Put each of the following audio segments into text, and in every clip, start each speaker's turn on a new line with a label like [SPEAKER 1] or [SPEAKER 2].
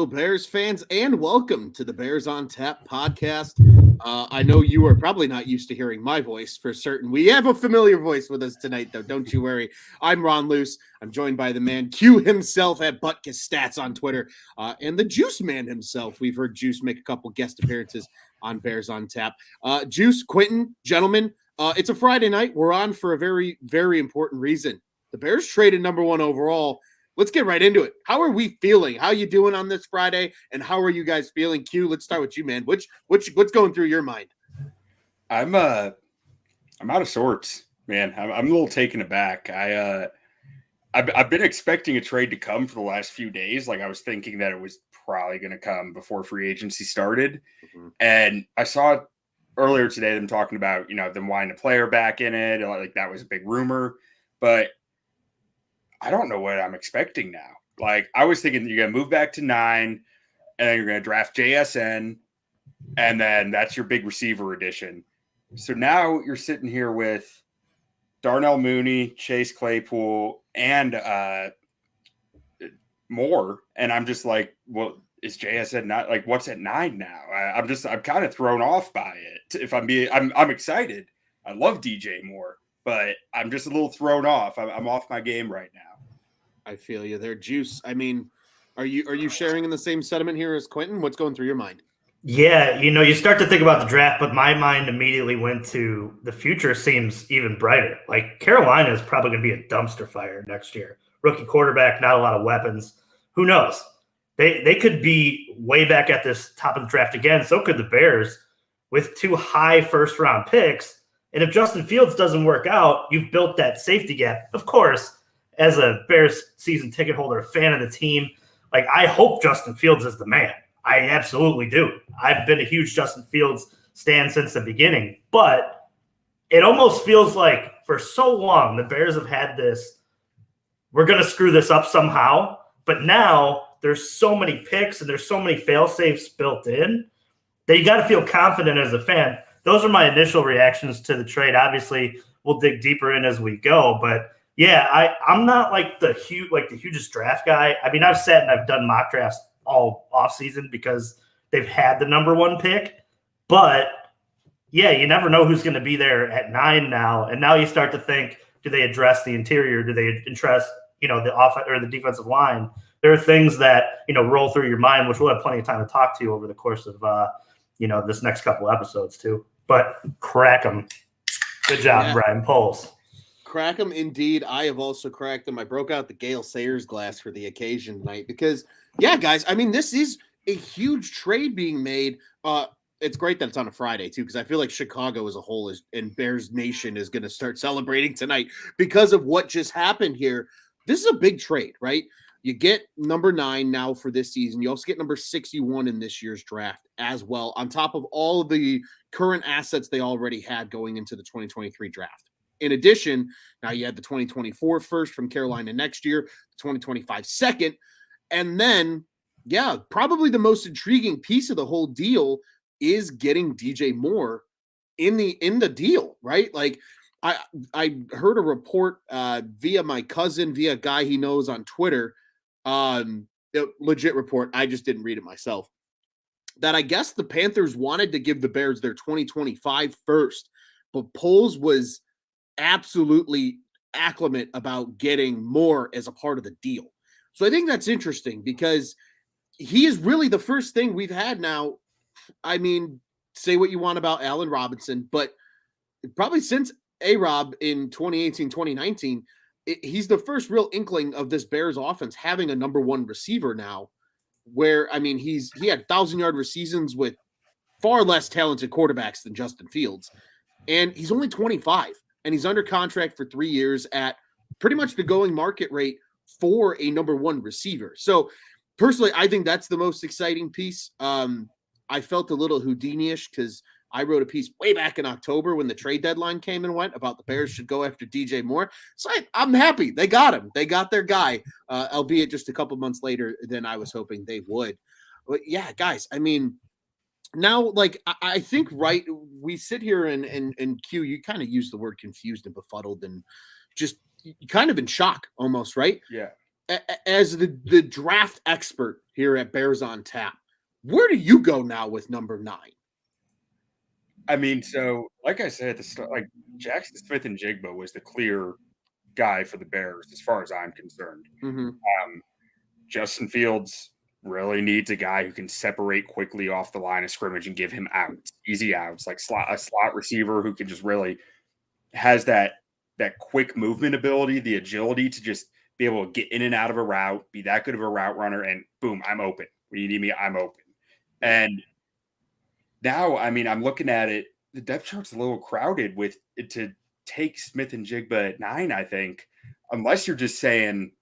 [SPEAKER 1] Hello, Bears fans, and welcome to the Bears on Tap podcast. I know you are probably not used to hearing my voice for certain. We have a familiar voice with us tonight, though. Don't you worry. I'm Ron Luce. I'm joined by the man Q himself at Butkus Stats on Twitter, and the Juice Man himself. We've heard Juice make a couple guest appearances on Bears on Tap. Juice, Quinten, gentlemen, it's a Friday night. We're on for a very, very important reason. The Bears traded number one overall. Let's get right into it. How are we feeling? How are you doing on this Friday? And how are you guys feeling? Q, let's start with you, man. What's going through your mind?
[SPEAKER 2] I'm out of sorts, man. I'm a little taken aback. I've been expecting a trade to come for the last few days. Like I was thinking that it was probably going to come before free agency started. Mm-hmm. And I saw earlier today them talking about, them wanting a player back in it. Like that was a big rumor, but I don't know what I'm expecting now. Like I was thinking you're going to move back to 9 and then you're going to draft JSN and then that's your big receiver addition. So now you're sitting here with Darnell Mooney, Chase Claypool, and more. And I'm just like, well, is JSN not like what's at 9 now? I'm kind of thrown off by it. If I'm excited. I love DJ Moore, but I'm just a little thrown off. I'm off my game right now.
[SPEAKER 1] I feel you there, Juice. I mean, are you sharing in the same sentiment here as Quinten? What's going through your mind?
[SPEAKER 3] Yeah, you start to think about the draft, but my mind immediately went to the future seems even brighter. Like Carolina is probably going to be a dumpster fire next year. Rookie quarterback, not a lot of weapons. Who knows? They could be way back at this top of the draft again. So could the Bears with 2 high first-round picks. And if Justin Fields doesn't work out, you've built that safety gap. Of course, as a Bears season ticket holder, a fan of the team, like I hope Justin Fields is the man. I absolutely do. I've been a huge Justin Fields stan since the beginning, but it almost feels like for so long the Bears have had this, we're going to screw this up somehow, but now there's so many picks and there's so many fail-safes built in that you got to feel confident as a fan. Those are my initial reactions to the trade. Obviously, we'll dig deeper in as we go, but yeah, I'm not like the hugest draft guy. I mean, I've sat and I've done mock drafts all offseason because they've had the number 1 pick. But yeah, you never know who's going to be there at 9 now. And now you start to think, do they address the interior? Do they address, the offense or the defensive line? There are things that, roll through your mind, which we'll have plenty of time to talk to over the course of, this next couple episodes too. But crack them. Good job, Brian Poles.
[SPEAKER 1] Crack them indeed. I have also cracked them. I broke out the Gale Sayers glass for the occasion tonight because, yeah, guys, I mean, this is a huge trade being made. It's great that it's on a Friday, too, because I feel like Chicago as a whole and Bears Nation is going to start celebrating tonight because of what just happened here. This is a big trade, right? You get number 9 now for this season. You also get number 61 in this year's draft as well, on top of all of the current assets they already had going into the 2023 draft. In addition, now you had the 2024 first from Carolina next year, the 2025 second, and then, yeah, probably the most intriguing piece of the whole deal is getting DJ Moore in the deal, right? Like I heard a report via my cousin, via a guy he knows on Twitter, legit report. I just didn't read it myself. That I guess the Panthers wanted to give the Bears their 2025 first, but Poles was absolutely acclimate about getting Moore as a part of the deal. So I think that's interesting because he is really the first thing we've had now. I mean, say what you want about Allen Robinson, but probably since A-Rob in 2018, 2019, he's the first real inkling of this Bears offense having a number 1 receiver now where, I mean, he had 1,000-yard seasons with far less talented quarterbacks than Justin Fields. And he's only 25. And he's under contract for 3 years at pretty much the going market rate for a number 1 receiver. So personally, I think that's the most exciting piece. I felt a little Houdini-ish because I wrote a piece way back in October when the trade deadline came and went about the Bears should go after DJ Moore. So I'm happy. They got him. They got their guy, albeit just a couple months later than I was hoping they would. But yeah, guys, I mean, now, like, I think, right, we sit here and Q, you kind of use the word confused and befuddled and just kind of in shock almost, right?
[SPEAKER 2] Yeah.
[SPEAKER 1] as the draft expert here at Bears on Tap, where do you go now with number 9?
[SPEAKER 2] I mean, so like I said at the start, like Jackson Smith and Jigba was the clear guy for the Bears as far as I'm concerned.
[SPEAKER 1] Mm-hmm.
[SPEAKER 2] Justin Fields really needs a guy who can separate quickly off the line of scrimmage and give him outs, easy outs, like a slot receiver who can just really has that quick movement ability, the agility to just be able to get in and out of a route, be that good of a route runner, and boom, I'm open. When you need me, I'm open. And now, I mean, I'm looking at it. The depth chart's a little crowded with it to take Smith and Jigba at 9, I think, unless you're just saying,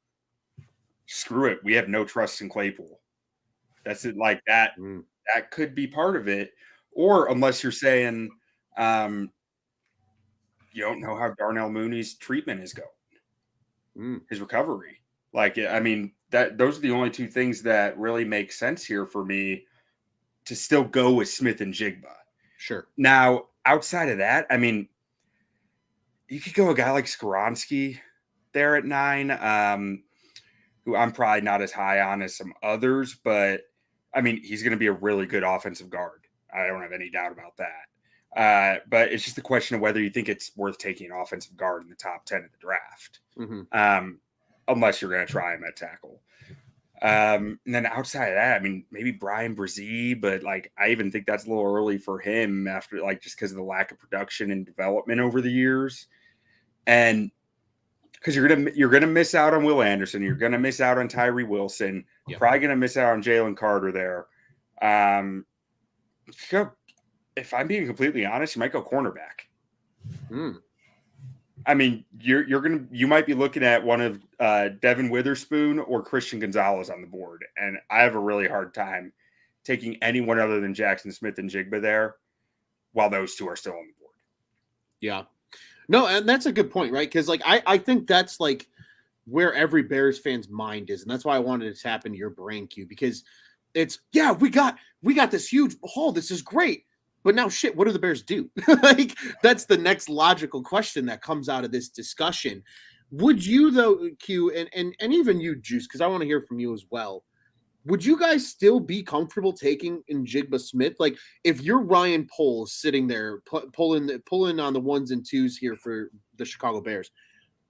[SPEAKER 2] screw it, we have no trust in Claypool. That's it, like that. That could be part of it. Or unless you're saying you don't know how Darnell Mooney's treatment is going, his recovery. Like, I mean, those are the only two things that really make sense here for me to still go with Smith and Jigba.
[SPEAKER 1] Sure.
[SPEAKER 2] Now, outside of that, I mean, you could go a guy like Skoronski there at 9, who I'm probably not as high on as some others, but I mean, he's going to be a really good offensive guard. I don't have any doubt about that. But it's just a question of whether you think it's worth taking an offensive guard in the top 10 of the draft, unless you're going to try him at tackle. And then outside of that, I mean, maybe Brian Brzee, but like, I even think that's a little early for him after like, just because of the lack of production and development over the years. And because you're gonna miss out on Will Anderson, you're gonna miss out on Tyree Wilson, probably gonna miss out on Jalen Carter there. If I'm being completely honest, you might go cornerback. I mean, you might be looking at one of Devin Witherspoon or Christian Gonzalez on the board, and I have a really hard time taking anyone other than Jackson Smith and Jigba there, while those two are still on the board.
[SPEAKER 1] Yeah. No, and that's a good point, right? Because like I think that's like where every Bears fan's mind is, and that's why I wanted to tap into your brain, Q, because it's we got this huge haul. This is great. But now, shit, what do the Bears do? Like, that's the next logical question that comes out of this discussion. Would you, though, Q, and even you, Juice, because I want to hear from you as well, would you guys still be comfortable taking in Jigba Smith? Like, if you're Ryan Poles sitting there pulling on the ones and twos here for the Chicago Bears,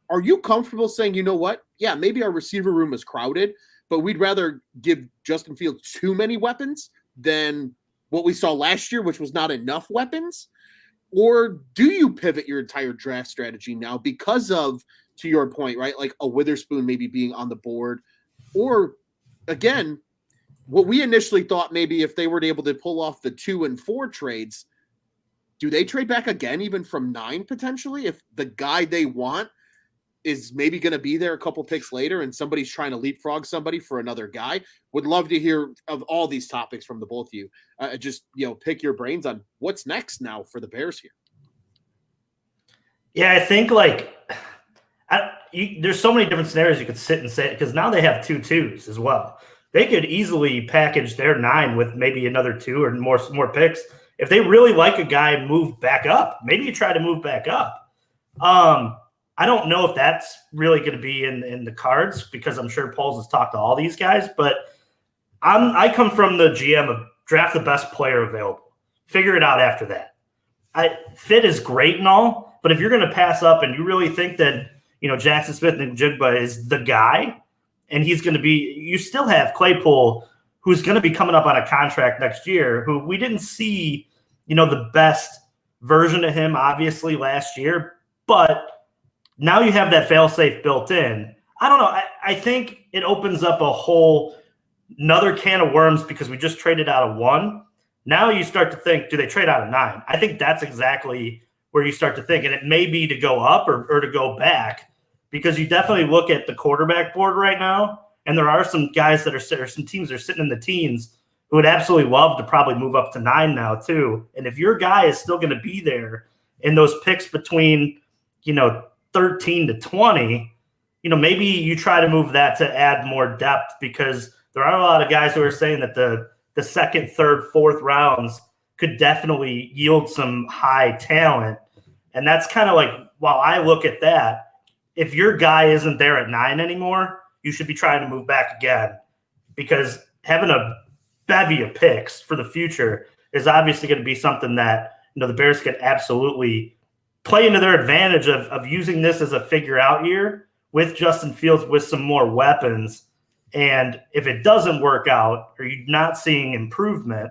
[SPEAKER 1] are you comfortable saying, you know what? Yeah, maybe our receiver room is crowded, but we'd rather give Justin Fields too many weapons than what we saw last year, which was not enough weapons? Or do you pivot your entire draft strategy now because of, to your point, right, like a Witherspoon maybe being on the board? Or, again, what we initially thought maybe if they were able to pull off the 2 and 4 trades, do they trade back again even from 9 potentially if the guy they want is maybe going to be there a couple picks later and somebody's trying to leapfrog somebody for another guy? Would love to hear of all these topics from the both of you. Just, pick your brains on what's next now for the Bears here.
[SPEAKER 3] Yeah, I think like there's so many different scenarios you could sit and say, because now they have 2 2s as well. They could easily package their 9 with maybe another 2 or more picks. If they really like a guy, move back up. Maybe you try to move back up. I don't know if that's really going to be in the cards, because I'm sure Poles has talked to all these guys, but I come from the GM of draft the best player available. Figure it out after that. Fit is great and all, but if you're going to pass up and you really think that, Jackson Smith and Jigba is the guy, and he's going to be, you still have Claypool, who's going to be coming up on a contract next year, who we didn't see, the best version of him, obviously, last year, but now you have that fail-safe built in. I don't know. I think it opens up a whole another can of worms, because we just traded out of 1. Now you start to think, do they trade out of 9? I think that's exactly where you start to think. And it may be to go up or to go back, because you definitely look at the quarterback board right now, and there are some guys or some teams that are sitting in the teens who would absolutely love to probably move up to 9 now too. And if your guy is still going to be there in those picks between, 13 to 20, maybe you try to move that to add more depth, because there are a lot of guys who are saying that the second, third, fourth rounds could definitely yield some high talent. And that's kind of like, while I look at that, if your guy isn't there at 9 anymore, you should be trying to move back again, because having a bevy of picks for the future is obviously going to be something that, the Bears could absolutely play into their advantage of using this as a figure out year with Justin Fields with some more weapons. And if it doesn't work out or you're not seeing improvement,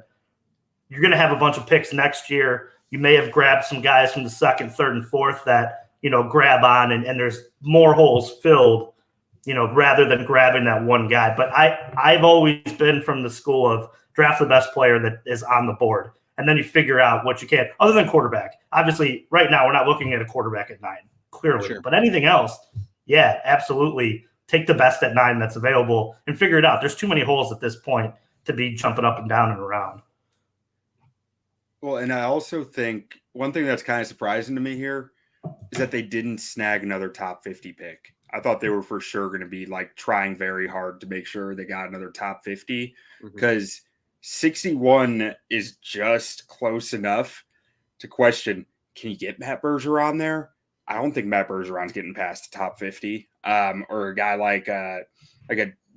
[SPEAKER 3] you're going to have a bunch of picks next year. You may have grabbed some guys from the second, third, and fourth that, grab on and there's more holes filled, rather than grabbing that one guy. But I've always been from the school of draft the best player that is on the board. And then you figure out what you can, other than quarterback. Obviously, right now, we're not looking at a quarterback at 9, clearly.
[SPEAKER 1] Sure.
[SPEAKER 3] But anything else, yeah, absolutely. Take the best at 9 that's available and figure it out. There's too many holes at this point to be jumping up and down and around.
[SPEAKER 2] Well, and I also think one thing that's kind of surprising to me here is that they didn't snag another top 50 pick. I thought they were for sure going to be trying very hard to make sure they got another top 50, because 61 is just close enough to question, can you get Matt Bergeron there? I don't think Matt Bergeron's getting past the top 50. Or a guy like a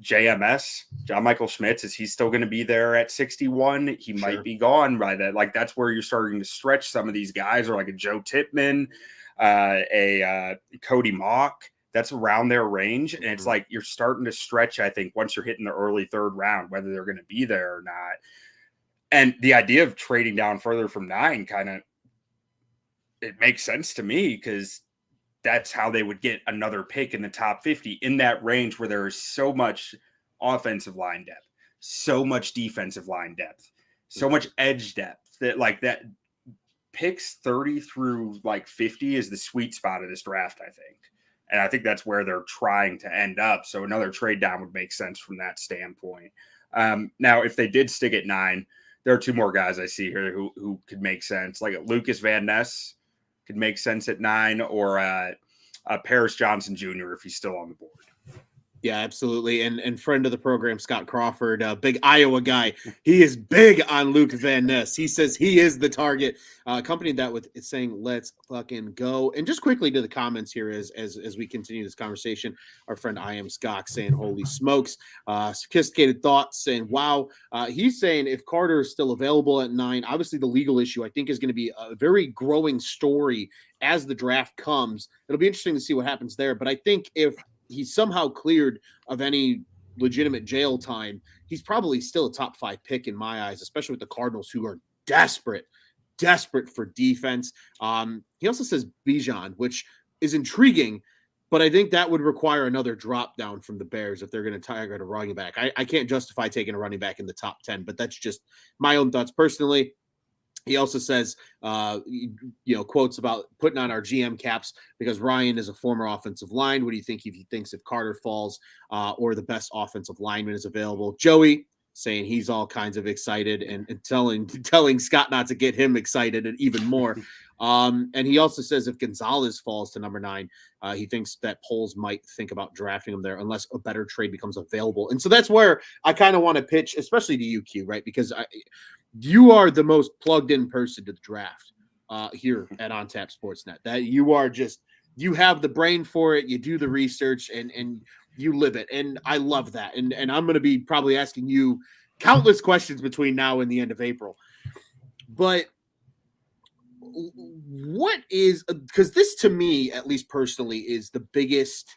[SPEAKER 2] JMS, John Michael Schmitz, is he still going to be there at 61? He might be gone by that. That's where you're starting to stretch some of these guys, or a Joe Tippmann, a Cody Mock. That's around their range. And it's you're starting to stretch, I think, once you're hitting the early third round, whether they're going to be there or not. And the idea of trading down further from 9 it makes sense to me, because that's how they would get another pick in the top 50 in that range where there is so much offensive line depth, so much defensive line depth, so much edge depth that picks 30 through 50 is the sweet spot of this draft, I think. And I think that's where they're trying to end up. So another trade down would make sense from that standpoint. Now, if they did stick at 9, there are 2 more guys I see here who could make sense. Lucas Van Ness could make sense at 9, or Paris Johnson Jr. if he's still on the board.
[SPEAKER 1] Yeah, absolutely. And friend of the program, Scott Crawford, big Iowa guy. He is big on Luke Van Ness. He says he is the target. Accompanied that with saying, let's fucking go. And just quickly to the comments here as we continue this conversation, our friend I Am Scott saying, holy smokes. Sophisticated thoughts saying, wow. He's saying if Carter is still available at 9, obviously the legal issue I think is going to be a very growing story as the draft comes. It'll be interesting to see what happens there. But I think if he's somehow cleared of any legitimate jail time, he's probably still a top 5 pick in my eyes, especially with the Cardinals, who are desperate for defense. He also says Bijan, which is intriguing, but I think that would require another drop down from the Bears if they're going to target a running back. I can't justify taking a running back in the top 10, but that's just my own thoughts personally. He also says, quotes about putting on our GM caps because Ryan is a former offensive line. What do you think if he thinks if Carter falls or the best offensive lineman is available? Joey saying he's all kinds of excited and telling Scott not to get him excited and even more. And he also says if Gonzalez falls to number 9, he thinks that Poles might think about drafting him there unless a better trade becomes available. And so that's where I kind of want to pitch, especially to you, Q, right? Because you are the most plugged in person to the draft here at OnTap Sportsnet. That you have the brain for it. You do the research and you live it. And I love that. And I'm going to be probably asking you countless questions between now and the end of April. But what is, because this to me, at least personally, is the biggest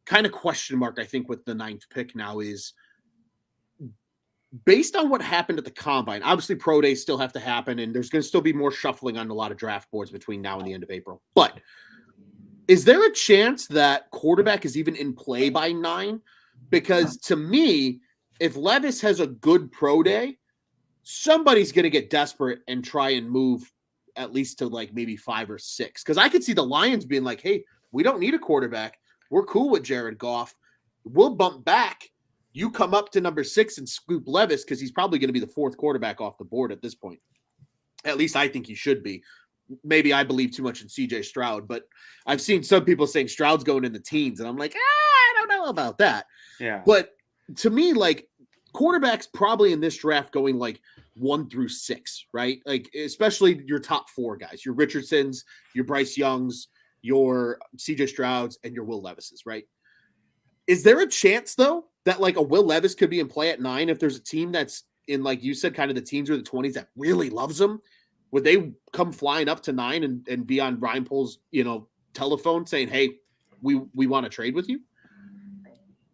[SPEAKER 1] kind of question mark, I think, with the 9th pick now is, based on what happened at the combine, obviously pro days still have to happen, and there's going to still be more shuffling on a lot of draft boards between now and the end of April. But is there a chance that quarterback is even in play by 9? Because to me, if Levis has a good pro day, somebody's going to get desperate and try and move at least to maybe 5 or 6. Because I could see the Lions being like, hey, we don't need a quarterback. We're cool with Jared Goff. We'll bump back. You come up to number 6 and scoop Levis because he's probably going to be the 4th quarterback off the board at this point. At least I think he should be. Maybe I believe too much in CJ Stroud, but I've seen some people saying Stroud's going in the teens, and I'm like, I don't know about that.
[SPEAKER 2] Yeah.
[SPEAKER 1] But to me, quarterbacks probably in this draft going 1 through 6, right? Especially your top 4 guys, your Richardsons, your Bryce Youngs, your CJ Strouds, and your Will Levises, right? Is there a chance though that like a Will Levis could be in play at 9 if there's a team that's in, like you said, kind of the teens or the 20s that really loves him? Would they come flying up to 9 and be on Ryan Pohl's, telephone saying, "Hey, we want to trade with you"?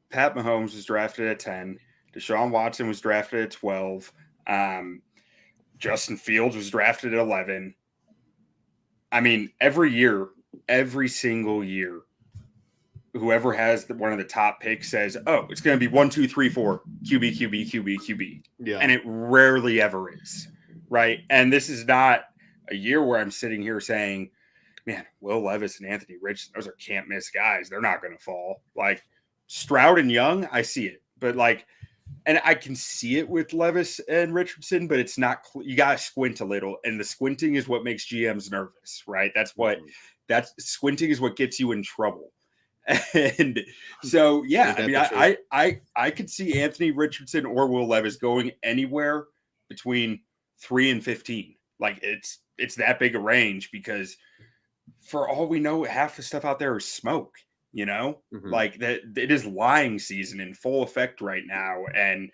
[SPEAKER 2] Pat Mahomes was drafted at 10. Deshaun Watson was drafted at 12. Justin Fields was drafted at 11. I mean, every single year, whoever has one of the top picks says, "Oh, it's going to be 1, 2, 3, 4, QB, QB, QB, QB."
[SPEAKER 1] Yeah.
[SPEAKER 2] And it rarely ever is, right? And this is not a year where I'm sitting here saying, man, Will Levis and Anthony Richardson, those are can't miss guys. They're not going to fall. Like Stroud and Young, I see it. But like, and I can see it with Levis and Richardson, but it's not, you got to squint a little. And the squinting is what makes GMs nervous, right? That's squinting is what gets you in trouble. And so, yeah, I mean, I could see Anthony Richardson or Will Levis going anywhere between 3 and 15. Like it's that big a range because for all we know, half the stuff out there is smoke, like that it is lying season in full effect right now. And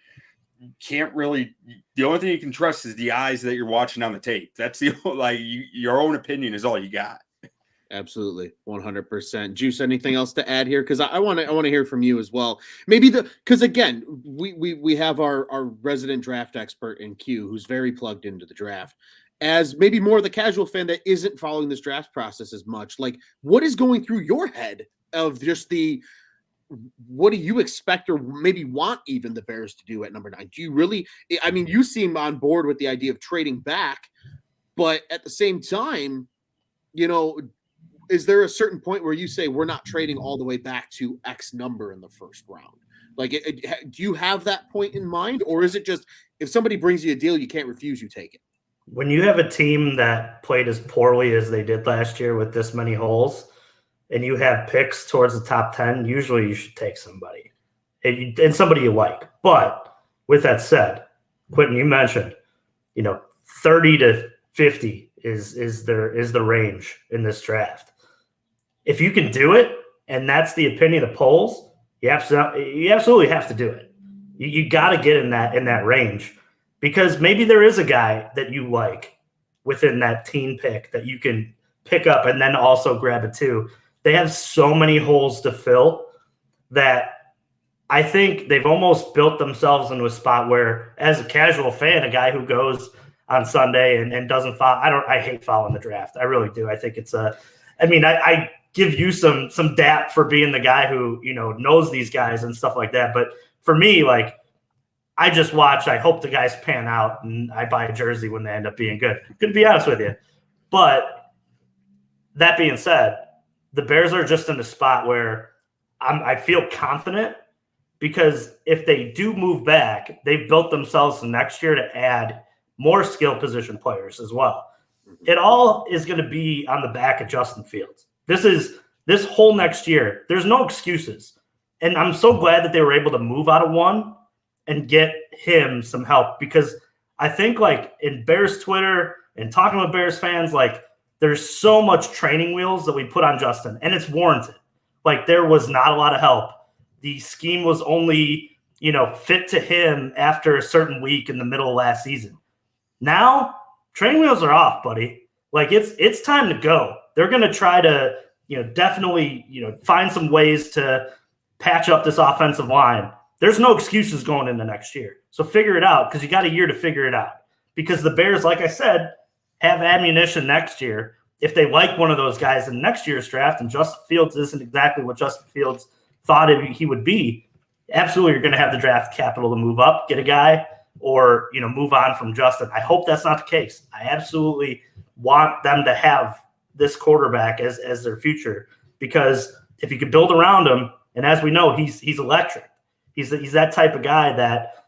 [SPEAKER 2] can't really, the only thing you can trust is the eyes that you're watching on the tape. That's your own opinion is all you got.
[SPEAKER 1] Absolutely. 100%. Juice, anything else to add here? Because I want to hear from you as well. Maybe because again, we have our resident draft expert in Q who's very plugged into the draft. As maybe more of the casual fan that isn't following this draft process as much, like what is going through your head of just what do you expect or maybe want even the Bears to do at number 9? Do you really, I mean, you seem on board with the idea of trading back, but at the same time, is there a certain point where you say we're not trading all the way back to X number in the first round? Like, do you have that point in mind, or is it just if somebody brings you a deal you can't refuse, you take it?
[SPEAKER 3] When you have a team that played as poorly as they did last year with this many holes, and you have picks towards the top 10, usually you should take somebody and somebody you like. But with that said, Quinten, you mentioned, 30 to 50 is the range in this draft. If you can do it, and that's the opinion of polls, you absolutely have to do it. You got to get in that range because maybe there is a guy that you like within that teen pick that you can pick up and then also grab it too. They have so many holes to fill that I think they've almost built themselves into a spot where, as a casual fan, a guy who goes on Sunday and doesn't follow, I hate following the draft. I really do. I think I give you some dap for being the guy who, knows these guys and stuff like that. But for me, like, I just watch, I hope the guys pan out and I buy a jersey when they end up being good. Good to be honest with you. But that being said, the Bears are just in a spot where I feel confident because if they do move back, they've built themselves for next year to add more skill position players as well. It all is going to be on the back of Justin Fields. This whole next year, there's no excuses. And I'm so glad that they were able to move out of 1 and get him some help because I think like in Bears Twitter and talking with Bears fans, like there's so much training wheels that we put on Justin and it's warranted. Like there was not a lot of help. The scheme was only, fit to him after a certain week in the middle of last season. Now training wheels are off, buddy. Like it's time to go. They're going to try to, definitely, find some ways to patch up this offensive line. There's no excuses going into next year. So figure it out because you got a year to figure it out. Because the Bears, like I said, have ammunition next year. If they like one of those guys in next year's draft and Justin Fields isn't exactly what Justin Fields thought he would be, absolutely you're going to have the draft capital to move up, get a guy, or move on from Justin. I hope that's not the case. I absolutely want them to have this quarterback as their future because if you could build around him, and as we know, he's electric. He's that type of guy that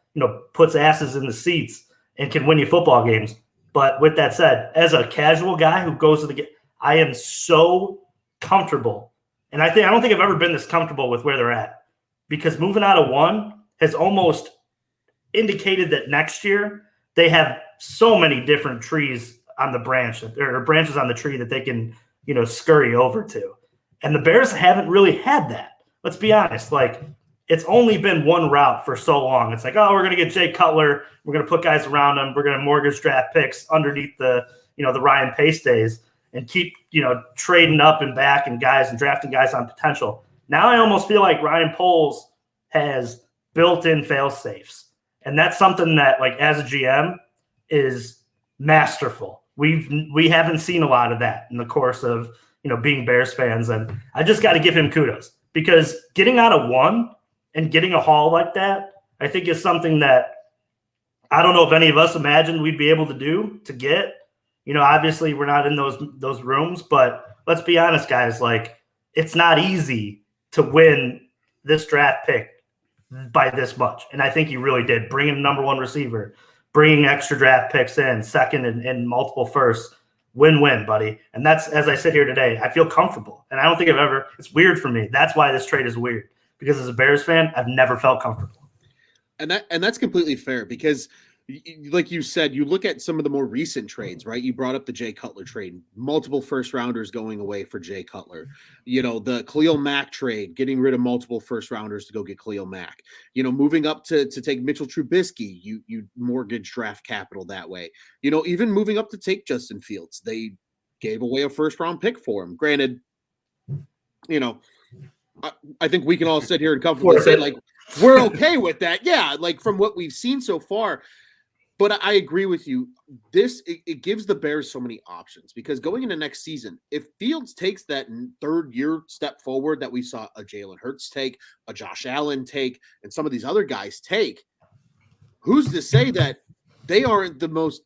[SPEAKER 3] puts asses in the seats and can win you football games. But with that said, as a casual guy who goes to the game, I am so comfortable, and I don't think I've ever been this comfortable with where they're at because moving out of 1 has almost indicated that next year they have so many different trees on the branch or branches on the tree that they can, scurry over to. And the Bears haven't really had that. Let's be honest. Like it's only been one route for so long. It's like, oh, we're going to get Jay Cutler. We're going to put guys around him. We're going to mortgage draft picks underneath the Ryan Pace days and keep, trading up and back and drafting guys on potential. Now I almost feel like Ryan Poles has built-in fail safes. And that's something that, like, as a GM is masterful. We haven't seen a lot of that in the course of, being Bears fans. And I just got to give him kudos, because getting out of one and getting a haul like that, I think is something that I don't know if any of us imagined we'd be able to do to get. Obviously we're not in those rooms, but let's be honest, guys, like, it's not easy to win this draft pick by this much. And I think he really did. Bringing a number one receiver, bringing extra draft picks in, second and multiple firsts. Win-win, buddy. And that's, as I sit here today, I feel comfortable. And I don't think it's weird for me. That's why this trade is weird, because as a Bears fan, I've never felt comfortable.
[SPEAKER 1] And that's completely fair, because like you said, you look at some of the more recent trades, right? You brought up the Jay Cutler trade, multiple first rounders going away for Jay Cutler. The Khalil Mack trade, getting rid of multiple first rounders to go get Khalil Mack. Moving up to take Mitchell Trubisky, you mortgage draft capital that way. Even moving up to take Justin Fields, they gave away a first round pick for him. Granted, I think we can all sit here and comfortably say, like, we're okay with that. Yeah, like, from what we've seen so far. But I agree with you. It gives the Bears so many options, because going into next season, if Fields takes that third year step forward that we saw a Jalen Hurts take, a Josh Allen take, and some of these other guys take, who's to say that they aren't the most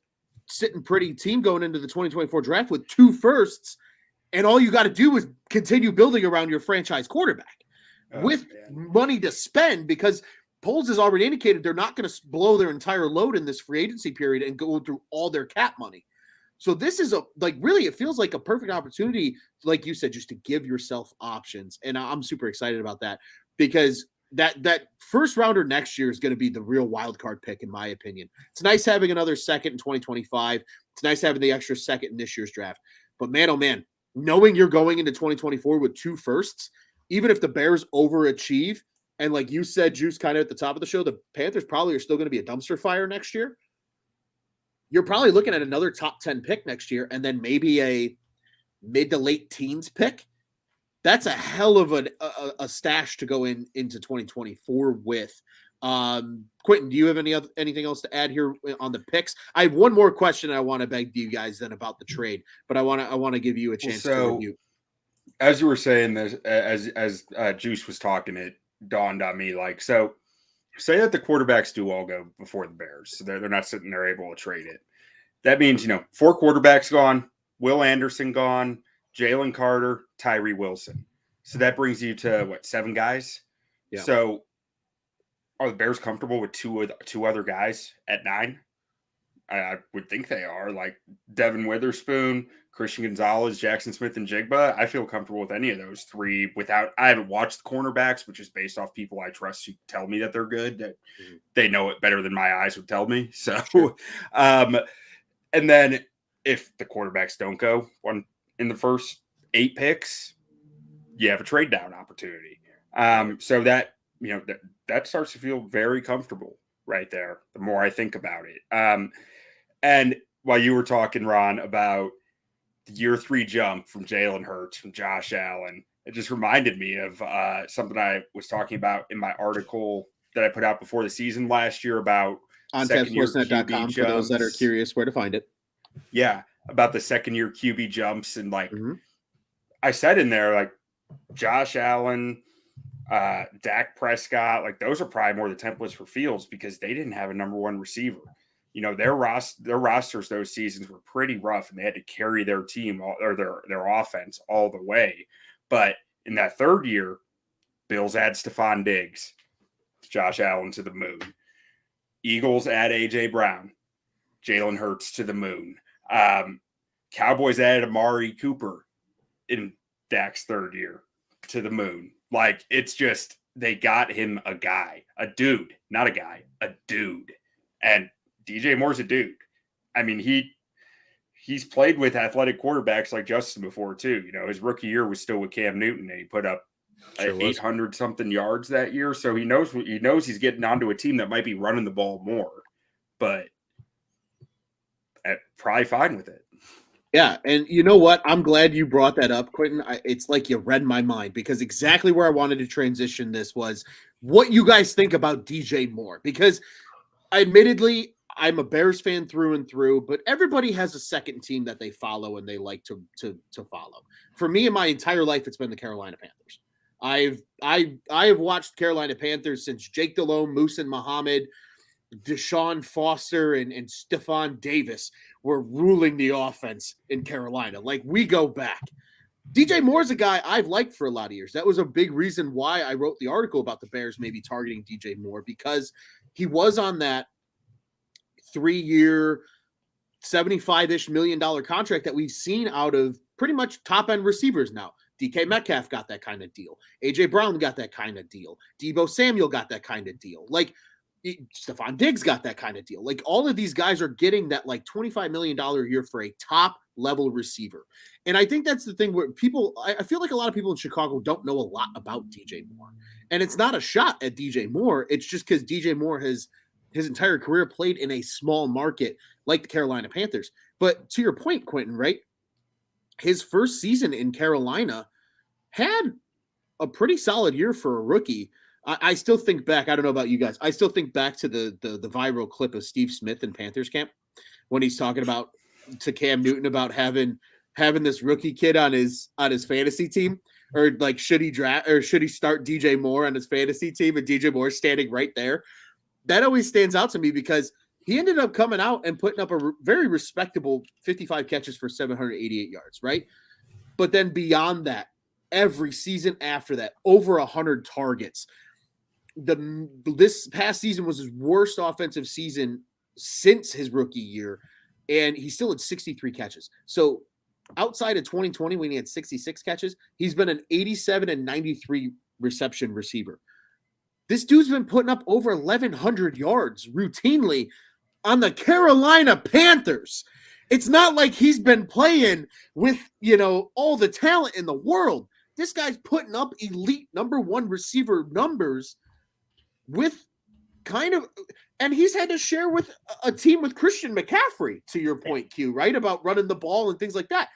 [SPEAKER 1] sitting pretty team going into the 2024 draft with 2 firsts, and all you got to do is continue building around your franchise quarterback with money to spend, because Poles has already indicated they're not going to blow their entire load in this free agency period and go through all their cap money. So this is really, it feels like a perfect opportunity, like you said, just to give yourself options. And I'm super excited about that, because that first rounder next year is going to be the real wild card pick, in my opinion. It's nice having another second in 2025. It's nice having the extra second in this year's draft. But man, oh man, knowing you're going into 2024 with 2 firsts, even if the Bears overachieve, and like you said, Juice, kind of at the top of the show, the Panthers probably are still going to be a dumpster fire next year. You're probably looking at another top 10 pick next year, and then maybe a mid to late teens pick. That's a hell of a stash to go into 2024 with. Quinten, do you have anything else to add here on the picks? I have one more question I want to beg you guys then about the trade, but I want to give you a chance to review.
[SPEAKER 2] As you were saying this, as Juice was talking, it dawned on me, like, so say that the quarterbacks do all go before the Bears, so they're not sitting there able to trade it. That means 4 quarterbacks gone, Will Anderson gone, Jalen Carter, Tyree Wilson. So that brings you to 7 guys. Yeah. So are the Bears comfortable with two other guys at 9? I would think they are, like Devin Witherspoon, Christian Gonzalez, Jackson Smith, and Jigba. I feel comfortable with any of those 3 I haven't watched the cornerbacks, which is based off people I trust who tell me that they're good, that they know it better than my eyes would tell me. So, and then if the quarterbacks don't go in the first 8 picks, you have a trade down opportunity. So that, that starts to feel very comfortable right there, the more I think about it. And while you were talking, Ron, about the year 3 jump from Jalen Hurts, from Josh Allen, it just reminded me of something I was talking about in my article that I put out before the season last year about
[SPEAKER 1] on FabSportsNet.com for those that are curious where to find it.
[SPEAKER 2] Yeah, about the second-year QB jumps. And, like, I said in there, like, Josh Allen, Dak Prescott, like, those are probably more the templates for Fields, because they didn't have a number 1 receiver. Their rosters those seasons were pretty rough, and they had to carry their team or their offense all the way. But in that 3rd year, Bills add Stephon Diggs, Josh Allen to the moon. Eagles add A.J. Brown, Jalen Hurts to the moon. Cowboys added Amari Cooper in Dak's 3rd year to the moon. Like, it's just, they got him a guy, a dude, not a guy, a dude. And DJ Moore's a dude. I mean, he's played with athletic quarterbacks like Justin before too. His rookie year was still with Cam Newton, and he put up
[SPEAKER 1] Sure was.
[SPEAKER 2] 800 something yards that year. So he knows he's getting onto a team that might be running the ball more, but probably fine with it.
[SPEAKER 1] Yeah, and you know what? I'm glad you brought that up, Quinten. It's like you read my mind, because exactly where I wanted to transition this was what you guys think about DJ Moore. Because admittedly, I'm a Bears fan through and through, but everybody has a second team that they follow and they like to follow. For me, in my entire life, it's been the Carolina Panthers. I have watched Carolina Panthers since Jake Delhomme, Muhsin Muhammad, Deshaun Foster, and Stephon Davis were ruling the offense in Carolina. Like, we go back. DJ Moore's a guy I've liked for a lot of years. That was a big reason why I wrote the article about the Bears maybe targeting DJ Moore, because he was on that 3-year, $75-ish million contract that we've seen out of pretty much top-end receivers now. DK Metcalf got that kind of deal. A.J. Brown got that kind of deal. Deebo Samuel got that kind of deal. Like, Stephon Diggs got that kind of deal. Like, all of these guys are getting that like $25 million a year for a top level receiver. And I think that's the thing where I feel like a lot of people in Chicago don't know a lot about DJ Moore. And it's not a shot at DJ Moore. It's just because DJ Moore has his entire career played in a small market like the Carolina Panthers. But to your point, Quinten, right? His first season in Carolina had a pretty solid year for a rookie. I still think back, I don't know about you guys, I still think back to the viral clip of Steve Smith in Panthers camp when he's talking about to Cam Newton about having this rookie kid on his fantasy team, or like should he start DJ Moore on his fantasy team, and DJ Moore standing right there. That always stands out to me because he ended up coming out and putting up a very respectable 55 catches for 788 yards, right? But then beyond that, every season after that, over 100 targets. This past season was his worst offensive season since his rookie year, and he still had 63 catches. So outside of 2020, when he had 66 catches, he's been an 87 and 93 reception receiver. This dude's been putting up over 1,100 yards routinely on the Carolina Panthers. It's not like he's been playing with, all the talent in the world. This guy's putting up elite number one receiver numbers with and he's had to share with a team with Christian McCaffrey, to your point, Q, right? About running the ball and things like that.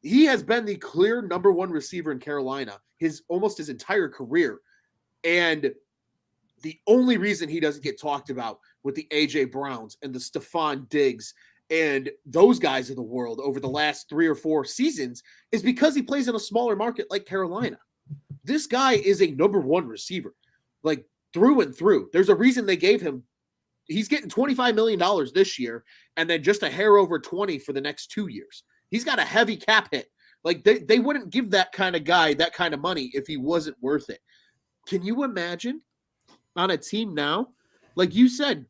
[SPEAKER 1] He has been the clear number one receiver in Carolina almost his entire career. And the only reason he doesn't get talked about with the A.J. Browns and the Stephon Diggs and those guys of the world over the last 3 or 4 seasons is because he plays in a smaller market like Carolina. This guy is a number one receiver, like through and through. There's a reason they gave him, he's getting $25 million this year and then just a hair over 20 for the next 2 years. He's got a heavy cap hit. Like they wouldn't give that kind of guy that kind of money if he wasn't worth it. Can you imagine on a team now? Like you said,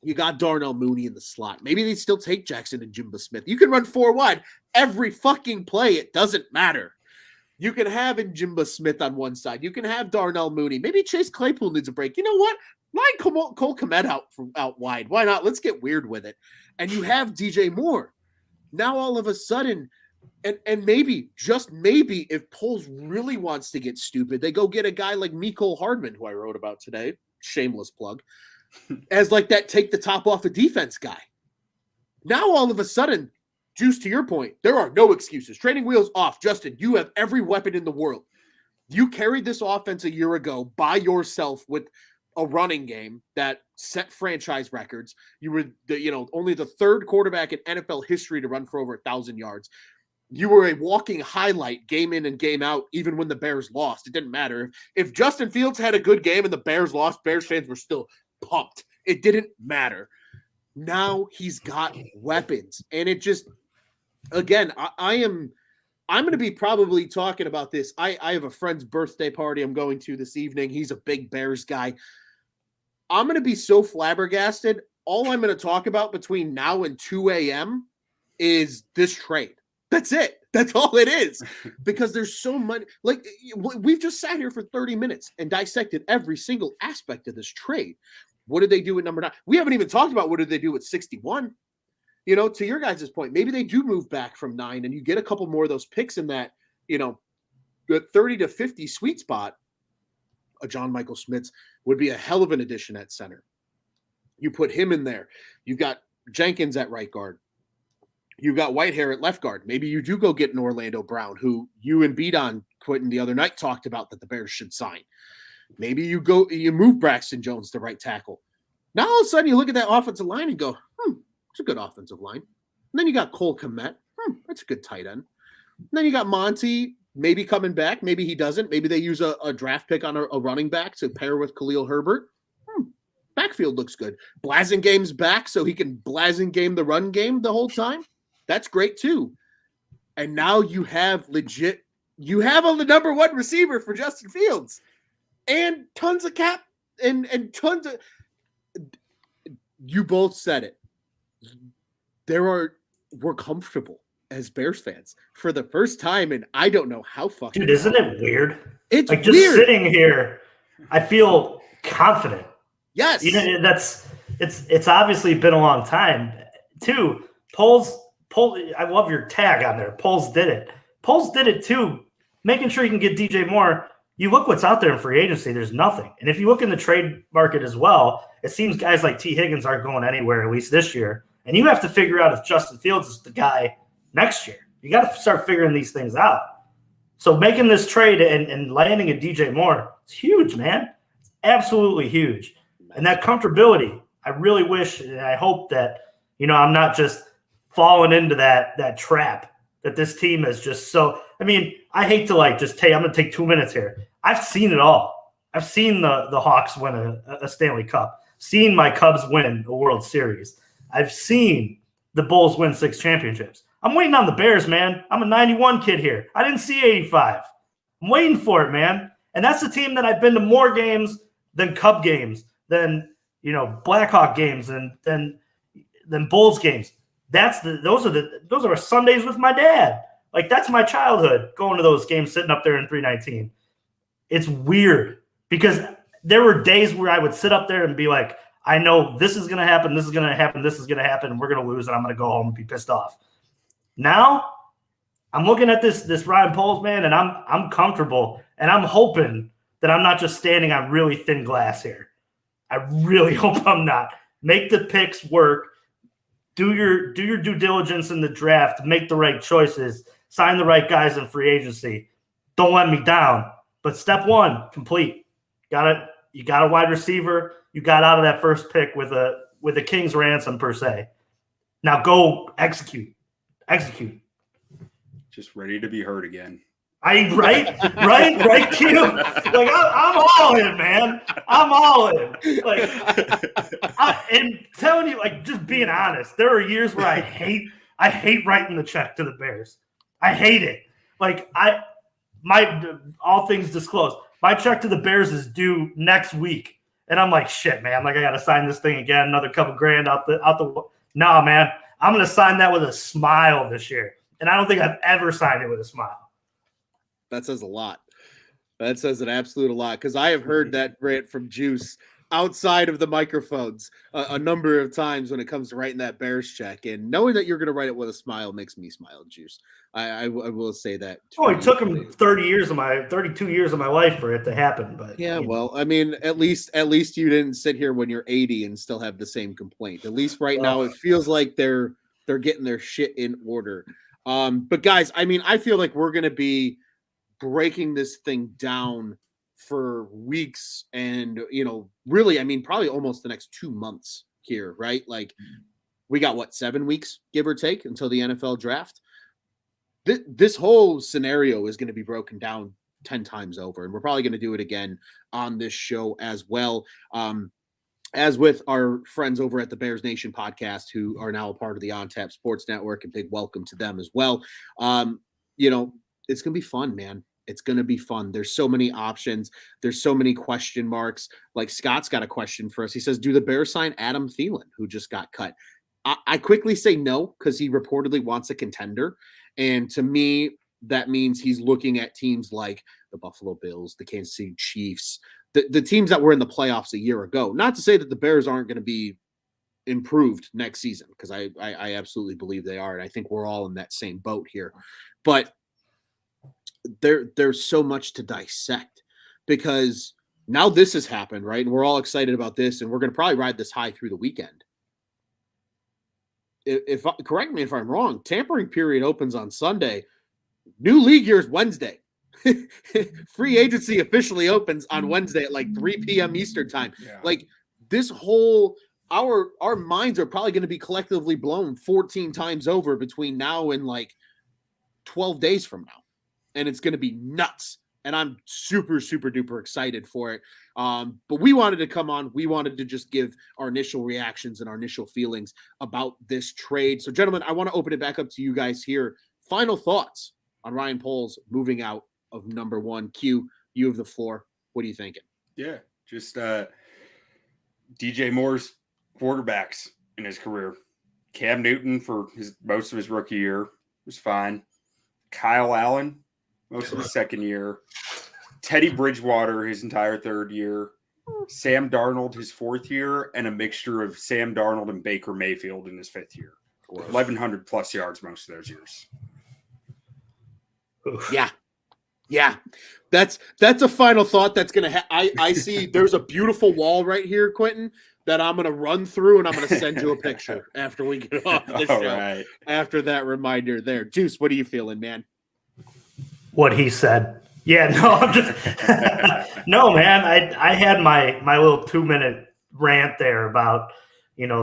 [SPEAKER 1] you got Darnell Mooney in the slot. Maybe they still take Jackson and Jimbo Smith. You can run 4 wide every fucking play. It doesn't matter. You can have Jimbo Smith on one side. You can have Darnell Mooney. Maybe Chase Claypool needs a break. You know what? Line Cole Kmet out wide. Why not? Let's get weird with it. And you have DJ Moore. Now all of a sudden, and maybe, just maybe, if Poles really wants to get stupid, they go get a guy like Mecole Hardman, who I wrote about today. Shameless plug. As like that take the top off a defense guy. Now all of a sudden, Juice, to your point, there are no excuses. Training wheels off. Justin, you have every weapon in the world. You carried this offense a year ago by yourself with a running game that set franchise records. You were only the 3rd quarterback in NFL history to run for over 1,000 yards. You were a walking highlight game in and game out, even when the Bears lost. It didn't matter. If Justin Fields had a good game and the Bears lost, Bears fans were still pumped. It didn't matter. Now he's got weapons. And it just, again, I'm going to be probably talking about this. I have a friend's birthday party I'm going to this evening. He's a big Bears guy. I'm going to be so flabbergasted. All I'm going to talk about between now and 2 a.m. is this trade. That's it. That's all it is. Because there's so much. Like, we've just sat here for 30 minutes and dissected every single aspect of this trade. What did they do at number 9? We haven't even talked about what did they do at 61. To your guys' point, maybe they do move back from 9 and you get a couple more of those picks in that, the 30 to 50 sweet spot, a John Michael Schmitz would be a hell of an addition at center. You put him in there. You've got Jenkins at right guard. You've got Whitehair at left guard. Maybe you do go get an Orlando Brown, who you and Beat-On Quinten the other night talked about that the Bears should sign. Maybe you move Braxton Jones to right tackle. Now all of a sudden you look at that offensive line and go, it's a good offensive line. And then you got Cole Kmet. That's a good tight end. And then you got Monty maybe coming back. Maybe he doesn't. Maybe they use a draft pick on a running back to pair with Khalil Herbert. Backfield looks good. Blazingame's back so he can Blazingame the run game the whole time. That's great too. And now you have the number one receiver for Justin Fields and tons of cap and tons of, you both said it. We're comfortable as Bears fans for the first time. And I don't know how fucking.
[SPEAKER 3] Dude, isn't it weird?
[SPEAKER 1] It's
[SPEAKER 3] like just
[SPEAKER 1] weird.
[SPEAKER 3] Sitting here, I feel confident.
[SPEAKER 1] Yes.
[SPEAKER 3] It's obviously been a long time too. Poles, I love your tag on there. Poles did it. Poles did it too. Making sure you can get DJ Moore. You look what's out there in free agency, there's nothing. And if you look in the trade market as well, it seems guys like T. Higgins aren't going anywhere, at least this year. And you have to figure out if Justin Fields is the guy next year. You got to start figuring these things out. So making this trade and landing a DJ Moore, it's huge, man. It's absolutely huge. And that comfortability, I really wish and I hope that, I'm not just falling into that trap that this team is just so – I hate to I'm going to take 2 minutes here. I've seen it all. I've seen the Hawks win a Stanley Cup, seen my Cubs win a World Series. I've seen the Bulls win 6 championships. I'm waiting on the Bears, man. I'm a 91 kid here. I didn't see 85. I'm waiting for it, man. And that's the team that I've been to more games than Cub games, than Blackhawk games, than Bulls games. Those are Sundays with my dad. Like, that's my childhood, going to those games, sitting up there in 319. It's weird because there were days where I would sit up there and be like, I know this is going to happen, this is going to happen, this is going to happen, and we're going to lose, and I'm going to go home and be pissed off. Now, I'm looking at this Ryan Poles, man, and I'm comfortable, and I'm hoping that I'm not just standing on really thin glass here. I really hope I'm not. Make the picks work. Do your due diligence in the draft. Make the right choices. Sign the right guys in free agency. Don't let me down. But step one, complete. You got a wide receiver. You got out of that first pick with a king's ransom per se. Now go execute. Execute.
[SPEAKER 2] Just ready to be heard again.
[SPEAKER 3] Right, Q. Like I'm all in, man. I'm all in. And telling you, just being honest, there are years where I hate writing the check to the Bears. I hate it. All things disclosed, my check to the Bears is due next week, and I'm like, shit, man. I got to sign this thing again, another couple grand out the. No, man. I'm gonna sign that with a smile this year, and I don't think I've ever signed it with a smile.
[SPEAKER 1] That says a lot. That says an absolute lot, because I have heard that rant from Juice outside of the microphones a number of times when it comes to writing that Bears check. And knowing that you're going to write it with a smile makes me smile, Juice. I will say that.
[SPEAKER 3] Oh, it took him 32 years of my life for it to happen. But
[SPEAKER 1] yeah, well, at least you didn't sit here when you're 80 and still have the same complaint. At least right now it feels like they're getting their shit in order. But guys, I feel like we're going to be breaking this thing down for weeks and, really, probably almost the next 2 months here, right? We got 7 weeks, give or take, until the NFL draft. This whole scenario is going to be broken down 10 times over, and we're probably going to do it again on this show as well. As with our friends over at the Bears Nation podcast, who are now a part of the On Tap Sports Network, and big welcome to them as well. It's going to be fun, man. It's going to be fun. There's so many options. There's so many question marks. Like Scott's got a question for us. He says, do the Bears sign Adam Thielen, who just got cut? I quickly say no, because he reportedly wants a contender. And to me, that means he's looking at teams like the Buffalo Bills, the Kansas City Chiefs, the teams that were in the playoffs a year ago. Not to say that the Bears aren't going to be improved next season, because I absolutely believe they are. And I think we're all in that same boat here. But there's so much to dissect because now this has happened, right? And we're all excited about this, and we're going to probably ride this high through the weekend. If correct me if I'm wrong, tampering period opens on Sunday. New league year is Wednesday. Free agency officially opens on Wednesday at like 3 p.m. Eastern time.
[SPEAKER 2] Yeah.
[SPEAKER 1] Like this whole our minds are probably going to be collectively blown 14 times over between now and like 12 days from now. And it's going to be nuts. And I'm super, super duper excited for it. But we wanted to come on. We wanted to just give our initial reactions and our initial feelings about this trade. So, gentlemen, I want to open it back up to you guys here. Final thoughts on Ryan Poles moving out of number one. Q, you have the floor. What are you thinking?
[SPEAKER 2] Yeah, just DJ Moore's quarterbacks in his career. Cam Newton for most of his rookie year was fine. Kyle Allen, most of his second year. Teddy Bridgewater, his entire third year. Sam Darnold, his fourth year, and a mixture of Sam Darnold and Baker Mayfield in his fifth year. 1,100 plus yards most of those years.
[SPEAKER 1] Yeah. Yeah. That's a final thought that's going to I see there's a beautiful wall right here, Quinten, that I'm going to run through, and I'm going to send you a picture after we get off the show.
[SPEAKER 2] Right.
[SPEAKER 1] After that reminder there. Juice, what are you feeling, man?
[SPEAKER 3] What he said. Yeah, no, I'm just no, man. I had my little 2-minute rant there about,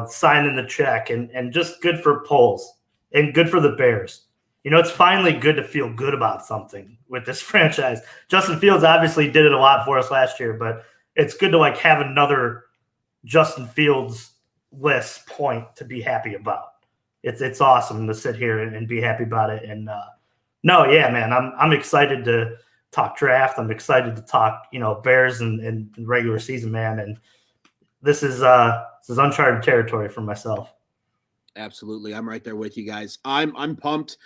[SPEAKER 3] signing the check and just good for Poles and good for the Bears. It's finally good to feel good about something with this franchise. Justin Fields obviously did it a lot for us last year, but it's good to have another Justin Fields list point to be happy about. It's awesome to sit here and be happy about it. And no, yeah, man, I'm excited to talk draft. I'm excited to talk, Bears and regular season, man. And this is uncharted territory for myself.
[SPEAKER 1] Absolutely. I'm right there with you guys. I'm pumped.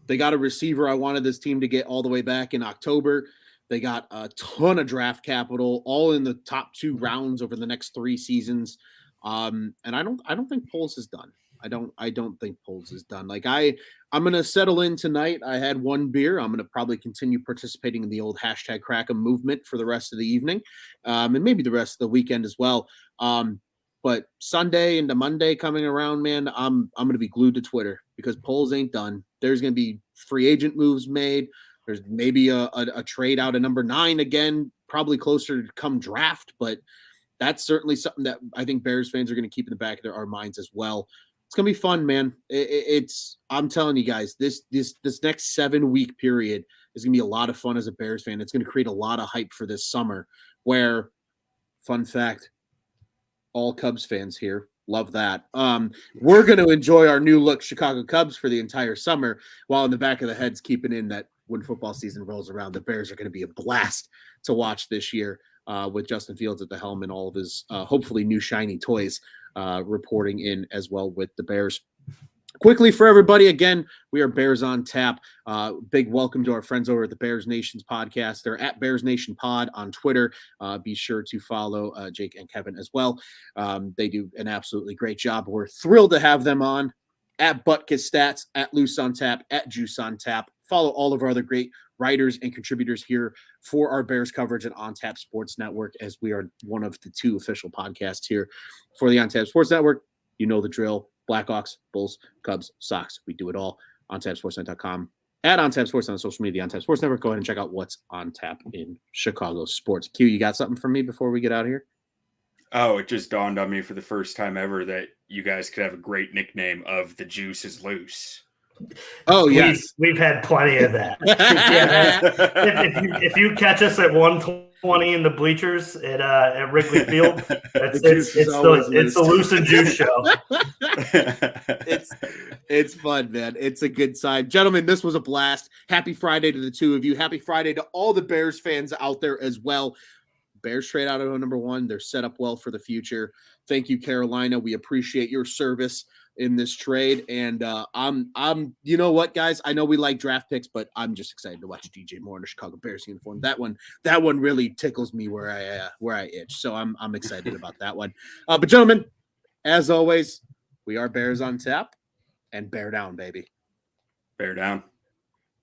[SPEAKER 1] They got a receiver I wanted this team to get all the way back in October. They got a ton of draft capital, all in the top 2 rounds over the next 3 seasons. And I don't think Poles is done. I don't think Poles is done. I'm going to settle in tonight. I had 1 beer. I'm going to probably continue participating in the old #Crack'em movement for the rest of the evening. And maybe the rest of the weekend as well. But Sunday into Monday coming around, man, I'm going to be glued to Twitter because Poles ain't done. There's going to be free agent moves made. There's maybe a trade out of number 9 again, probably closer to come draft. But that's certainly something that I think Bears fans are going to keep in the back of our minds as well. It's going to be fun, man. I'm telling you guys, this next 7-week period is going to be a lot of fun as a Bears fan. It's going to create a lot of hype for this summer where, fun fact, all Cubs fans here love that. We're going to enjoy our new look Chicago Cubs for the entire summer, while in the back of the heads keeping in that when football season rolls around, the Bears are going to be a blast to watch this year with Justin Fields at the helm and all of his hopefully new shiny toys reporting in as well with the Bears. Quickly for everybody, again, we are Bears on Tap. Big welcome to our friends over at the Bears Nations podcast. They're at Bears Nation Pod on Twitter. Be sure to follow Jake and Kevin as well. They do an absolutely great job. We're thrilled to have them on. At Butkus Stats, at Loose on Tap, at Juice on Tap. Follow all of our other great writers and contributors here for our Bears coverage at On Tap Sports Network, as we are one of the 2 official podcasts here for the On Tap Sports Network. You know the drill. Blackhawks, Bulls, Cubs, Sox. We do it all. OnTapSportsNet.com. At OnTap Sports on social media, OnTap Sports Network. Go ahead and check out what's on tap in Chicago sports. Q, you got something for me before we get out of here?
[SPEAKER 2] Oh, it just dawned on me for the first time ever that you guys could have a great nickname of The Juice is Loose.
[SPEAKER 1] Oh, yes.
[SPEAKER 3] We've had plenty of that. If you catch us at 120 in the bleachers at Wrigley Field, it's the Loose and Juice show.
[SPEAKER 1] It's fun, man. It's a good sign. Gentlemen, this was a blast. Happy Friday to the 2 of you. Happy Friday to all the Bears fans out there as well. Bears trade out of number 1. They're set up well for the future. Thank you, Carolina. We appreciate your service in this trade. And I'm you know what, guys? I know we like draft picks, but I'm just excited to watch DJ Moore in a Chicago Bears uniform. That one really tickles me where I itch. So I'm excited about that one. But gentlemen, as always, we are Bears on Tap, and bear down, baby.
[SPEAKER 2] Bear down.